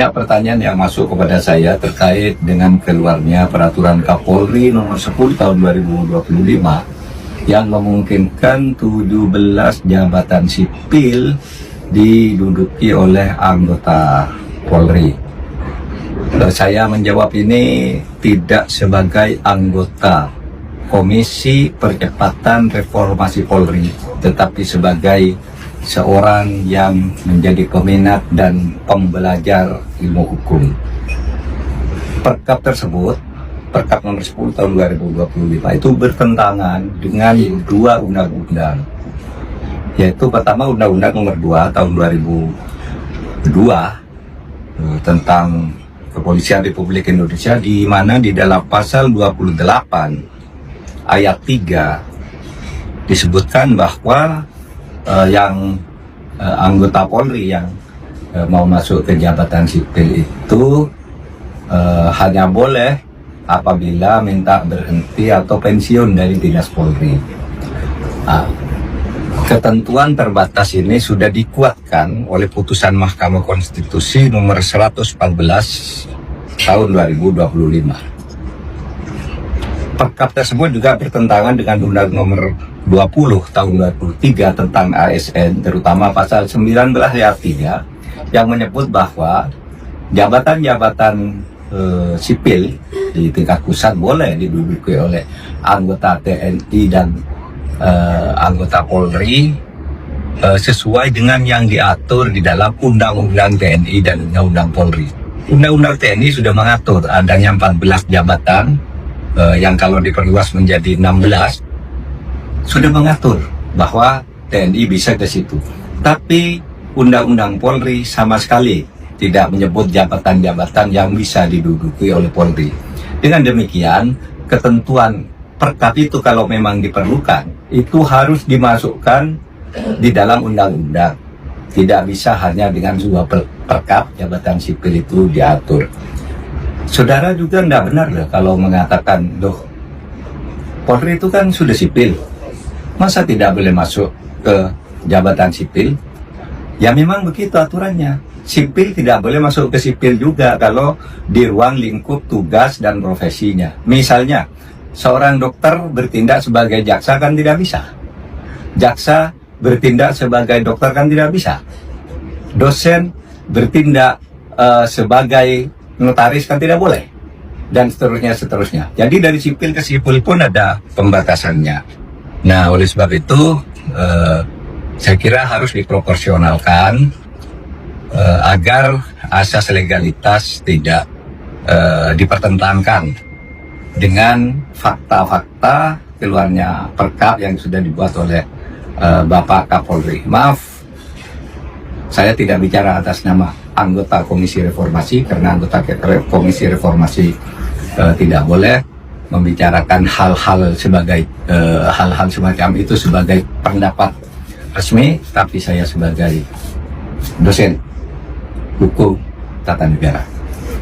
banyak pertanyaan yang masuk kepada saya terkait dengan keluarnya peraturan Kapolri nomor 10 tahun 2025 yang memungkinkan 17 jabatan sipil diduduki oleh anggota Polri. Saya menjawab ini tidak sebagai anggota Komisi Percepatan Reformasi Polri, tetapi sebagai seorang yang menjadi peminat dan pembelajar ilmu hukum. Perkap tersebut, Perkap nomor 10 tahun 2025 itu bertentangan dengan dua undang-undang, yaitu pertama Undang-Undang nomor 2 tahun 2002 tentang Kepolisian Republik Indonesia, di mana di dalam pasal 28 ayat 3 disebutkan bahwa anggota Polri yang mau masuk ke jabatan sipil itu hanya boleh apabila minta berhenti atau pensiun dari dinas Polri. Ketentuan terbatas ini sudah dikuatkan oleh putusan Mahkamah Konstitusi nomor 114 tahun 2025. Perkap tersebut juga bertentangan dengan Undang nomor 20 tahun 2003 tentang ASN, terutama pasal 19 ayat 3 yang menyebut bahwa jabatan-jabatan sipil di tingkat pusat boleh diduduki oleh anggota TNI dan anggota Polri sesuai dengan yang diatur di dalam Undang-Undang TNI dan Undang-Undang Polri. Undang-Undang TNI sudah mengatur adanya 14 jabatan yang kalau diperluas menjadi 16 sudah mengatur bahwa TNI bisa ke situ. Tapi Undang-Undang Polri sama sekali tidak menyebut jabatan-jabatan yang bisa diduduki oleh Polri. Dengan demikian, ketentuan Perkap itu kalau memang diperlukan, itu harus dimasukkan di dalam undang-undang. Tidak bisa hanya dengan sebuah perkap jabatan sipil itu diatur. Saudara juga tidak benar loh kalau mengatakan, loh, Polri itu kan sudah sipil, masa tidak boleh masuk ke jabatan sipil? Ya memang begitu aturannya. Sipil tidak boleh masuk ke sipil juga kalau di ruang lingkup tugas dan profesinya. Misalnya, seorang dokter bertindak sebagai jaksa kan tidak bisa. Jaksa bertindak sebagai dokter kan tidak bisa. Dosen bertindak sebagai notaris kan tidak boleh. Dan seterusnya. Jadi dari sipil ke sipil pun ada pembatasannya. Nah, oleh sebab itu saya kira harus diproporsionalkan agar asas legalitas tidak dipertentangkan dengan fakta-fakta keluarnya perkap yang sudah dibuat oleh Bapak Kapolri. Maaf, saya tidak bicara atas nama anggota Komisi Reformasi, karena anggota Komisi Reformasi tidak boleh membicarakan hal-hal semacam itu sebagai pendapat resmi, tapi saya sebagai dosen hukum tata negara